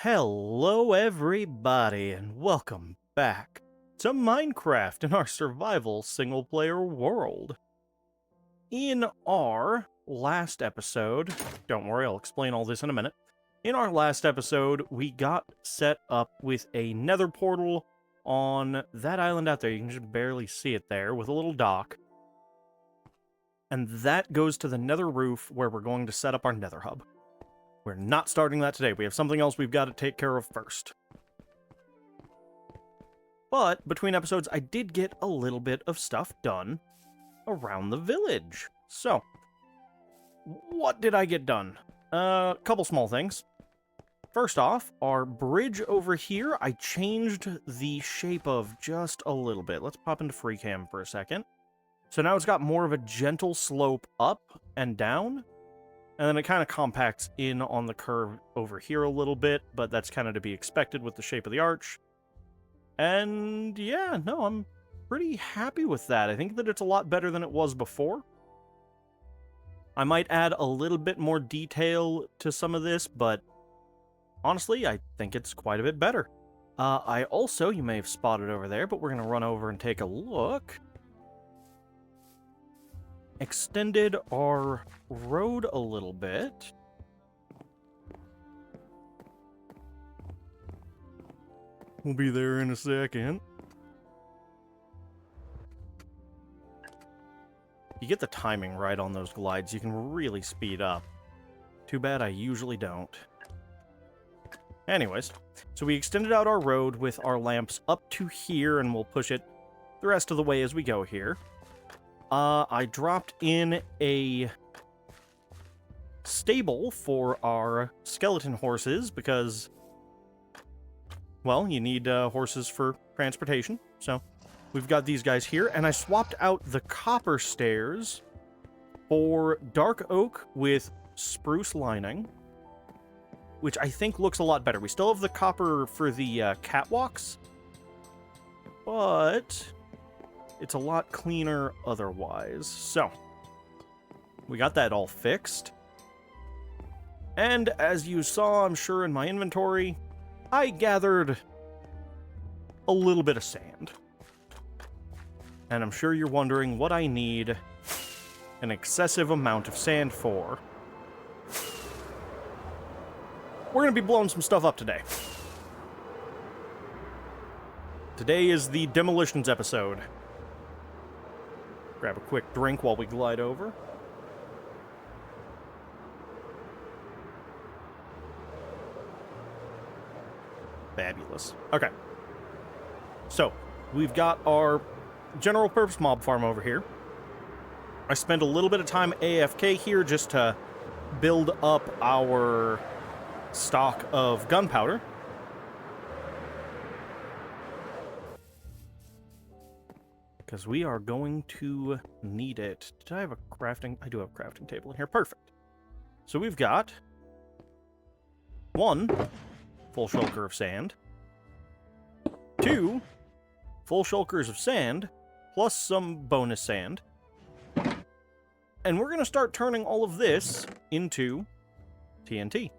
Hello everybody and welcome back to Minecraft in our survival single-player world. In our last episode, don't worry, I'll explain all this in a minute. In our last episode, we got set up with a nether portal on that island out there. You can just barely see it there with a little dock. And that goes to the nether roof where we're going to set up our nether hub. We're not starting that today. We have something else we've got to take care of first. But between episodes, I did get a little bit of stuff done around the village. So, what did I get done? A couple small things. First off, our bridge over here, I changed the shape of just a little bit. Let's pop into free cam for a second. So now it's got more of a gentle slope up and down. And then it kind of compacts in on the curve over here a little bit, but that's kind of to be expected with the shape of the arch. And yeah, no, I'm pretty happy with that. I think that it's a lot better than it was before. I might add a little bit more detail to some of this, but honestly, I think it's quite a bit better. I also, you may have spotted over there, but we're going to run over and take a look. Extended our road a little bit. We'll be there in a second. You get the timing right on those glides, you can really speed up. Too bad I usually don't. Anyways, so we extended out our road with our lamps up to here, and we'll push it the rest of the way as we go here. I dropped in a stable for our skeleton horses because, well, you need horses for transportation. So we've got these guys here, and I swapped out the copper stairs for dark oak with spruce lining, which I think looks a lot better. We still have the copper for the catwalks, but it's a lot cleaner otherwise. So, we got that all fixed. And as you saw, I'm sure, in my inventory, I gathered a little bit of sand. And I'm sure you're wondering what I need an excessive amount of sand for. We're going to be blowing some stuff up today. Today is the Demolitions episode. Grab a quick drink while we glide over. Fabulous. Okay. So, we've got our general purpose mob farm over here. I spent a little bit of time AFK here just to build up our stock of gunpowder. Because we are going to need it. Did I have a crafting? I do have a crafting table in here. Perfect. So we've got one full shulker of sand, two full shulkers of sand, plus some bonus sand. And we're going to start turning all of this into TNT.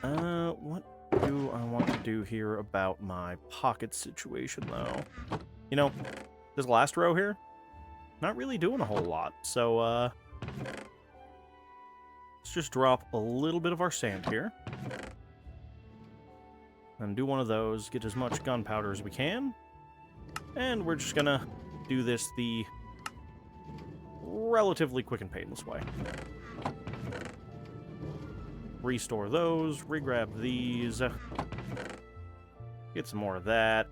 What do I want to do here about my pocket situation, though? You know, this last row here, not really doing a whole lot. So, let's just drop a little bit of our sand here. And do one of those, get as much gunpowder as we can. And we're just gonna do this the relatively quick and painless way. Restore those, regrab these. Get some more of that.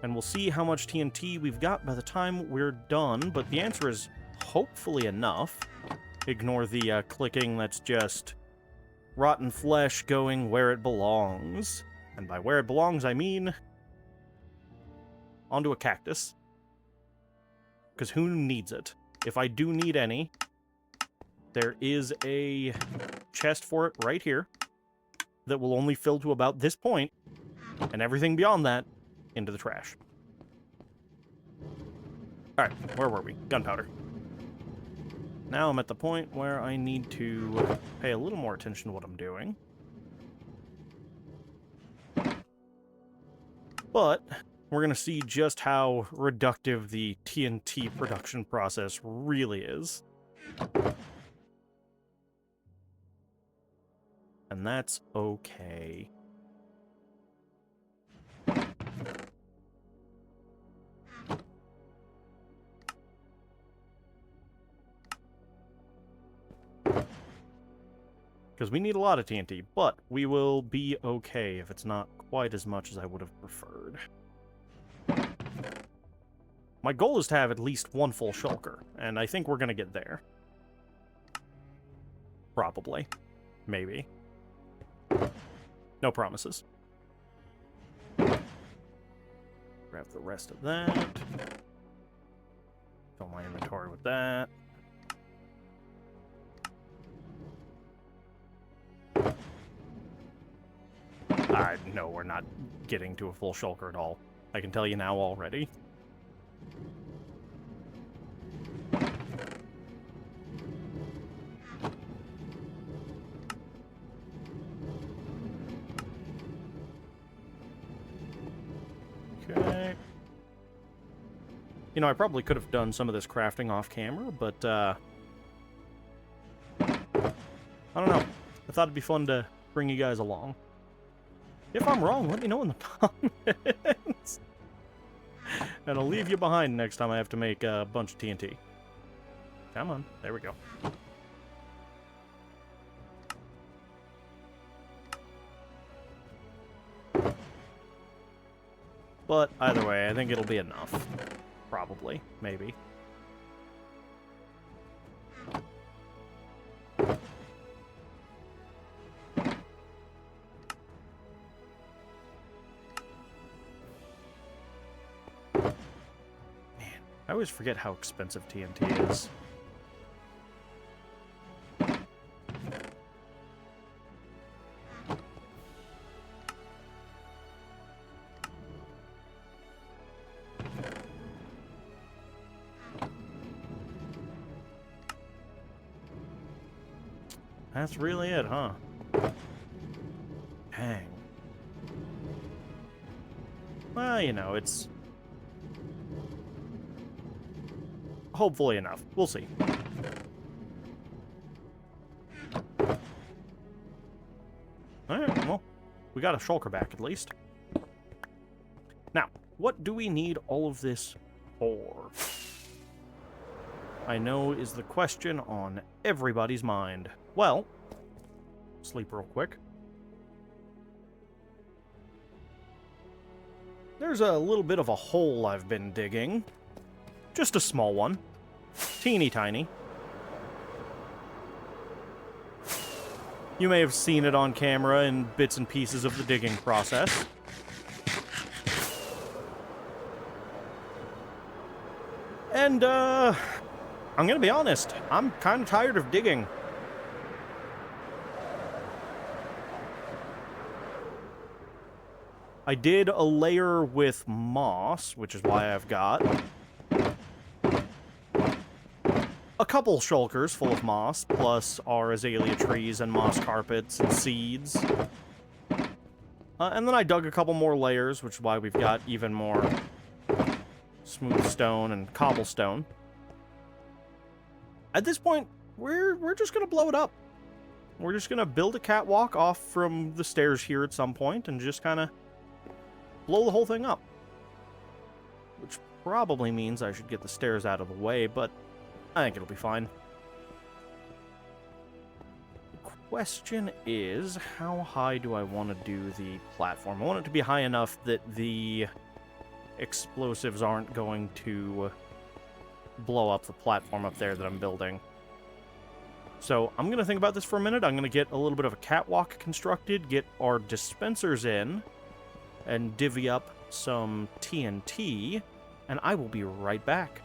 And we'll see how much TNT we've got by the time we're done, but the answer is hopefully enough. Ignore the clicking, that's just rotten flesh going where it belongs. And by where it belongs, I mean onto a cactus. Because who needs it? If I do need any, there is a chest for it right here that will only fill to about this point, and everything beyond that into the trash. Alright, where were we? Gunpowder. now I'm at the point where I need to pay a little more attention to what I'm doing. But we're going to see just how reductive the TNT production process really is. And that's okay. Because we need a lot of TNT, but we will be okay if it's not quite as much as I would have preferred. My goal is to have at least one full shulker, and I think we're going to get there. Probably. Maybe. No promises. Grab the rest of that. Fill my inventory with that. No, we're not getting to a full shulker at all. I can tell you now already. Okay. You know, I probably could have done some of this crafting off camera, but, I don't know. I thought it'd be fun to bring you guys along. If I'm wrong, let me know in the comments. And I'll leave you behind next time I have to make a bunch of TNT. Come on. There we go. But either way, I think it'll be enough. Probably. Maybe. I always forget how expensive TNT is. That's really it, huh? Dang. Well, you know, it's hopefully enough. We'll see. Alright, well, we got a shulker back at least. Now, what do we need all of this for? I know is the question on everybody's mind. Well, sleep real quick. There's a little bit of a hole I've been digging. Just a small one. Teeny tiny. You may have seen it on camera in bits and pieces of the digging process. And, I'm gonna be honest, I'm kind of tired of digging. I did a layer with moss, which is why I've got a couple shulkers full of moss, plus our azalea trees and moss carpets and seeds. And then I dug a couple more layers, which is why we've got even more smooth stone and cobblestone. At this point, we're just gonna blow it up. We're just gonna build a catwalk off from the stairs here at some point and just kind of blow the whole thing up. Which probably means I should get the stairs out of the way, but I think it'll be fine. The question is, how high do I want to do the platform? I want it to be high enough that the explosives aren't going to blow up the platform up there that I'm building. So I'm going to think about this for a minute. I'm going to get a little bit of a catwalk constructed, get our dispensers in, and divvy up some TNT, and I will be right back.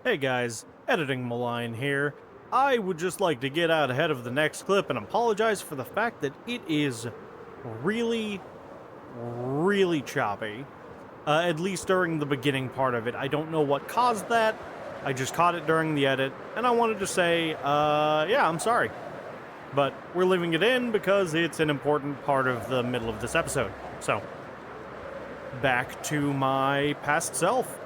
Hey guys, Editing Malign here. I would just like to get out ahead of the next clip and apologize for the fact that it is really, really choppy. At least during the beginning part of it. I don't know what caused that. I just caught it during the edit, and I wanted to say, yeah, I'm sorry. But we're leaving it in because it's an important part of the middle of this episode. So, back to my past self.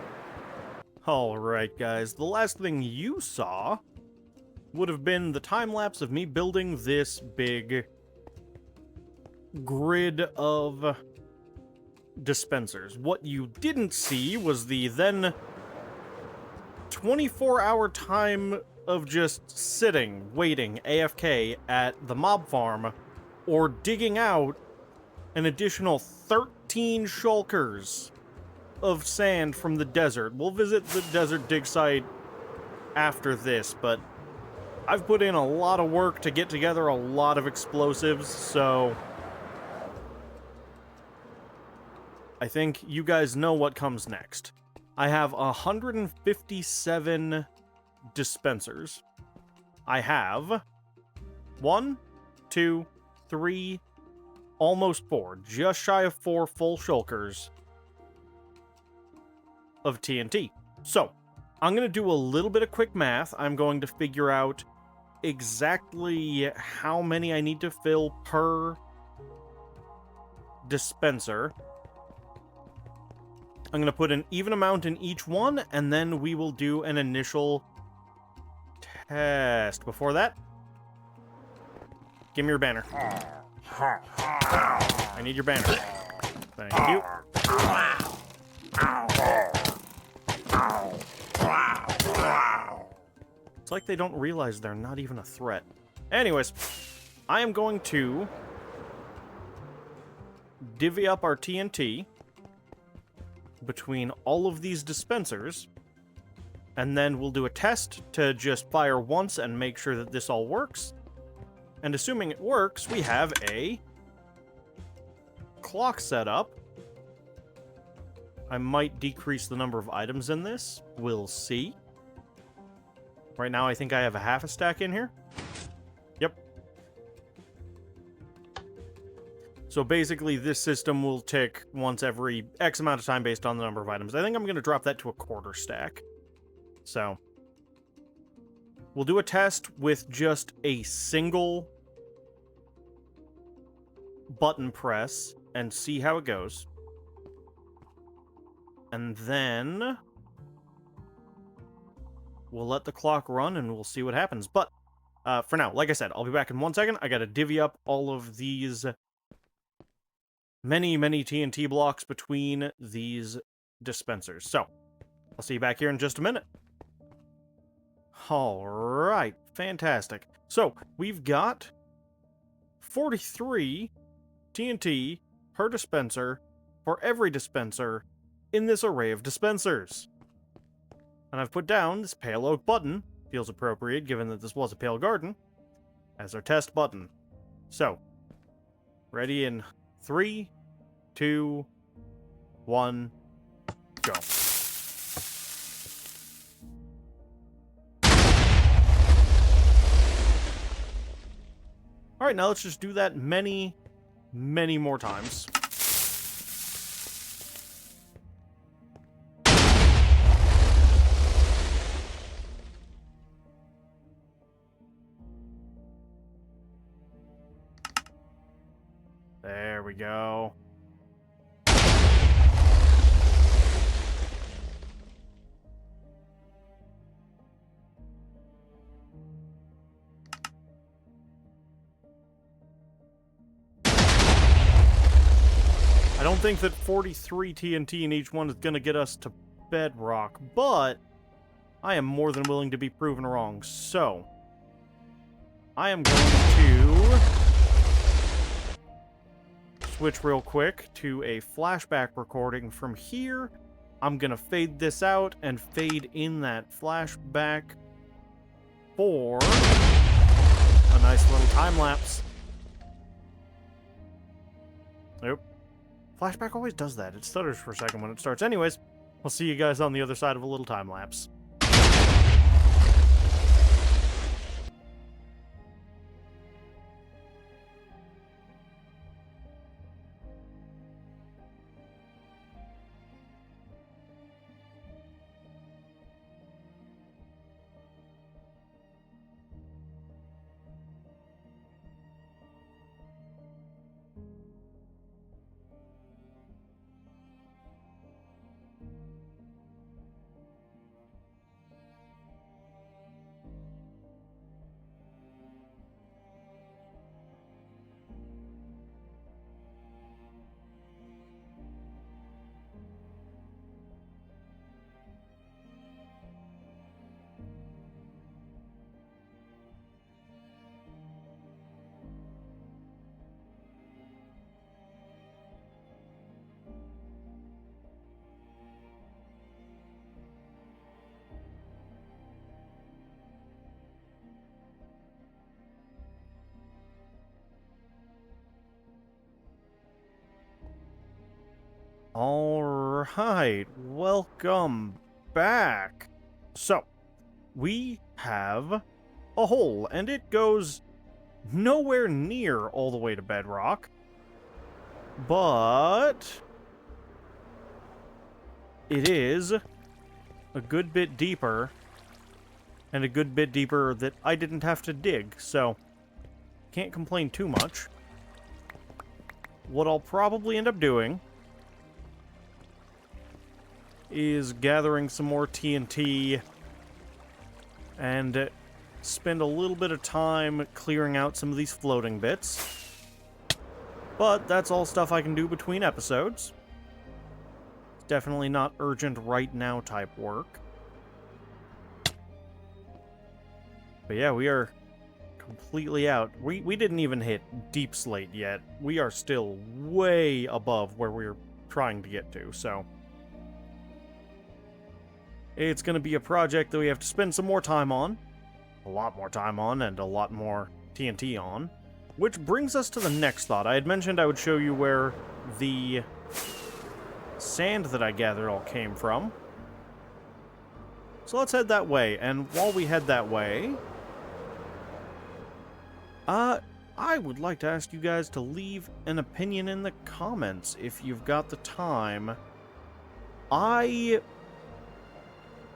Alright guys, the last thing you saw would have been the time-lapse of me building this big grid of dispensers. What you didn't see was the then 24-hour time of just sitting, waiting, AFK at the mob farm, or digging out an additional 13 shulkers of sand from the desert. We'll visit the desert dig site after this, but I've put in a lot of work to get together a lot of explosives, so I think you guys know what comes next. I have 157 dispensers. I have 1, 2, 3, almost 4, just shy of 4 full shulkers of TNT. So, I'm going to do a little bit of quick math. I'm going to figure out exactly how many I need to fill per dispenser. I'm going to put an even amount in each one, and then we will do an initial test. Before that, give me your banner. I need your banner. Thank you. It's like they don't realize they're not even a threat. Anyways, I am going to divvy up our TNT between all of these dispensers, and then we'll do a test to just fire once and make sure that this all works. And assuming it works, we have a clock set up. I might decrease the number of items in this. We'll see. Right now, I think I have a half a stack in here. Yep. So basically, this system will tick once every X amount of time based on the number of items. I think I'm going to drop that to a quarter stack. So, we'll do a test with just a single button press and see how it goes. And then we'll let the clock run and we'll see what happens. But for now, like I said, I'll be back in 1 second. I gotta divvy up all of these many TNT blocks between these dispensers. So, I'll see you back here in just a minute. Alright, fantastic. So, we've got 43 TNT per dispenser for every dispenser in this array of dispensers. And I've put down this pale oak button, feels appropriate given that this was a pale garden, as our test button. So, ready in 3, 2, 1, go. Alright, now let's just do that many more times. There we go. I don't think that 43 TNT in each one is going to get us to bedrock, but I am more than willing to be proven wrong. So, I am going to switch real quick to a flashback recording from here. I'm going to fade this out and fade in that flashback for a nice little time lapse. Nope. Flashback always does that. It stutters for a second when it starts. Anyways, I'll see you guys on the other side of a little time lapse. Alright, welcome back. So, we have a hole, and it goes nowhere near all the way to bedrock, but it is a good bit deeper, and a good bit deeper that I didn't have to dig, so can't complain too much. What I'll probably end up doing is gathering some more TNT and spend a little bit of time clearing out some of these floating bits. But that's all stuff I can do between episodes. It's definitely not urgent right now type work. But yeah, we are completely out. We didn't even hit deep slate yet. We are still way above where we're trying to get to, so it's going to be a project that we have to spend some more time on. A lot more time on, and a lot more TNT on. Which brings us to the next thought. I had mentioned I would show you where the sand that I gathered all came from. So let's head that way, and while we head that way, I would like to ask you guys to leave an opinion in the comments if you've got the time. I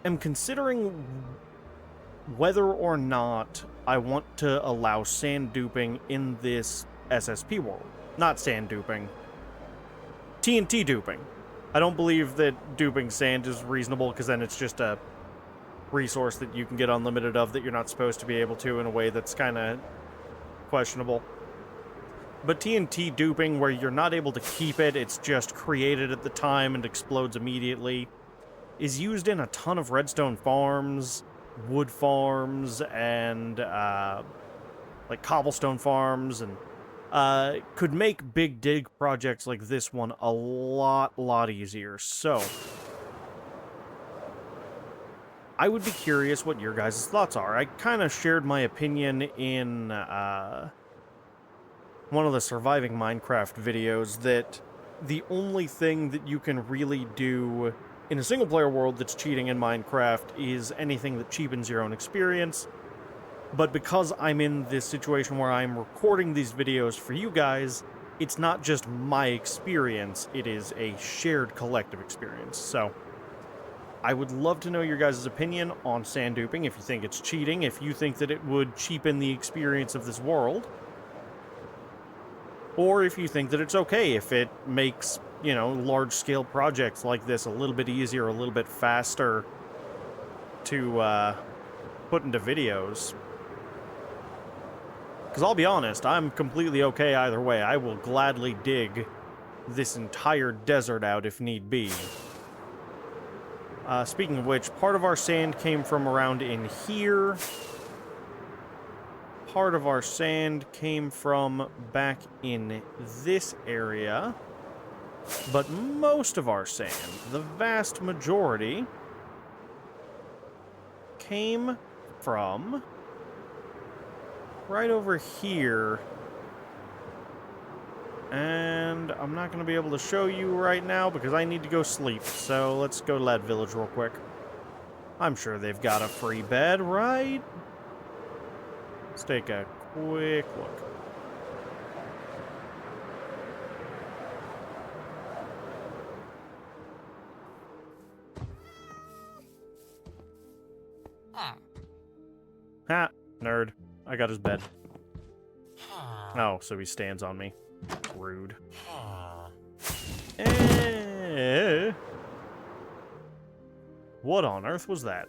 am considering whether or not I want to allow sand duping in this SSP world. Not sand duping. TNT duping. I don't believe that duping sand is reasonable, because then it's just a resource that you can get unlimited of that you're not supposed to be able to in a way that's kind of questionable. But TNT duping, where you're not able to keep it, it's just created at the time and explodes immediately, is used in a ton of redstone farms, wood farms, and like cobblestone farms, and could make big dig projects like this one a lot easier. So I would be curious what your guys' thoughts are. I kind of shared my opinion in one of the surviving Minecraft videos that the only thing that you can really do in a single-player world that's cheating in Minecraft is anything that cheapens your own experience. But because I'm in this situation where I'm recording these videos for you guys, it's not just my experience, it is a shared collective experience. So I would love to know your guys' opinion on sand duping, if you think it's cheating, if you think that it would cheapen the experience of this world, or if you think that it's okay, if it makes, you know, large-scale projects like this a little bit easier, a little bit faster to put into videos. Because I'll be honest, I'm completely okay either way. I will gladly dig this entire desert out if need be. Speaking of which, part of our sand came from around in here. Part of our sand came from back in this area. But most of our sand, the vast majority, came from right over here. And I'm not going to be able to show you right now because I need to go sleep. So let's go to that village real quick. I'm sure they've got a free bed, right? Let's take a quick look. Ha! Nerd. I got his bed. Oh, so he stands on me. Rude. What on earth was that?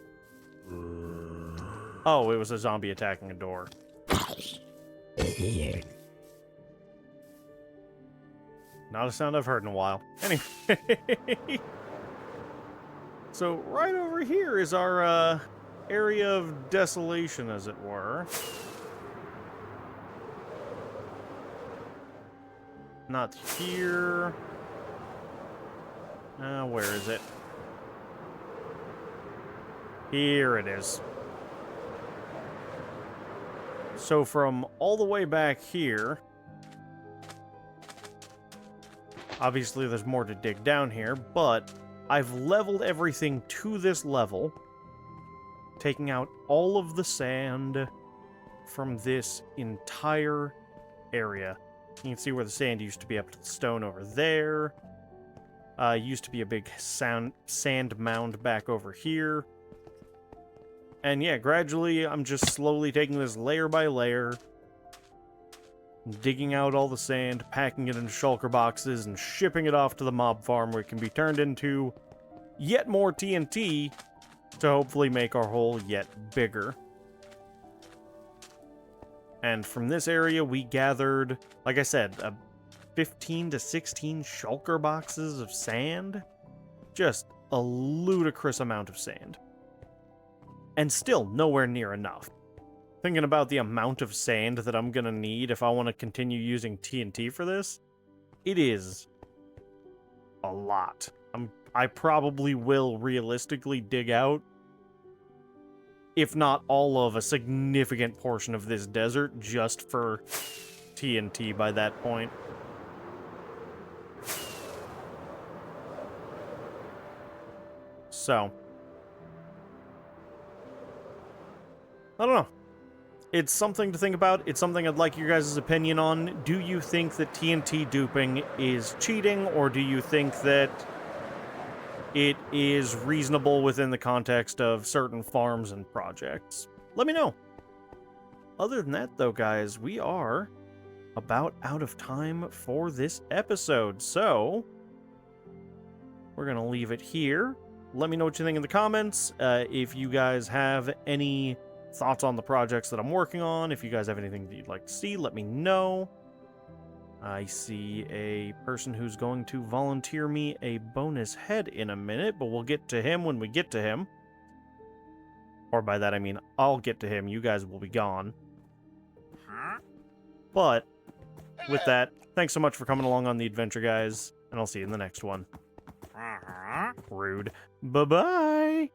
Oh, it was a zombie attacking a door. Not a sound I've heard in a while. Anyway. So, right over here is our, area of desolation, as it were. Not here. Where is it? Here it is. So from all the way back here, Obviously, there's more to dig down here, but I've leveled everything to this level, taking out all of the sand from this entire area. You can see where the sand used to be up to the stone over there. Used to be a big sand mound back over here. And yeah, gradually, I'm just slowly taking this layer by layer, digging out all the sand, packing it into shulker boxes, and shipping it off to the mob farm where it can be turned into yet more TNT to hopefully make our hole yet bigger. And from this area, we gathered, like I said, 15 to 16 shulker boxes of sand. Just a ludicrous amount of sand. And still nowhere near enough. Thinking about the amount of sand that I'm gonna need if I want to continue using TNT for this, it is a lot. I probably will realistically dig out, if not all of, a significant portion of this desert just for TNT by that point. So, I don't know. It's something to think about. It's something I'd like your guys' opinion on. Do you think that TNT duping is cheating, or do you think that it is reasonable within the context of certain farms and projects? Let me know. Other than that, though, guys, we are about out of time for this episode, so we're going to leave it here. Let me know what you think in the comments. If you guys have any thoughts on the projects that I'm working on, if you guys have anything that you'd like to see, let me know. I see a person who's going to volunteer me a bonus head in a minute, but we'll get to him when we get to him. Or by that I mean, I'll get to him, you guys will be gone. But, with that, thanks so much for coming along on the adventure, guys, and I'll see you in the next one. Rude. Bye-bye!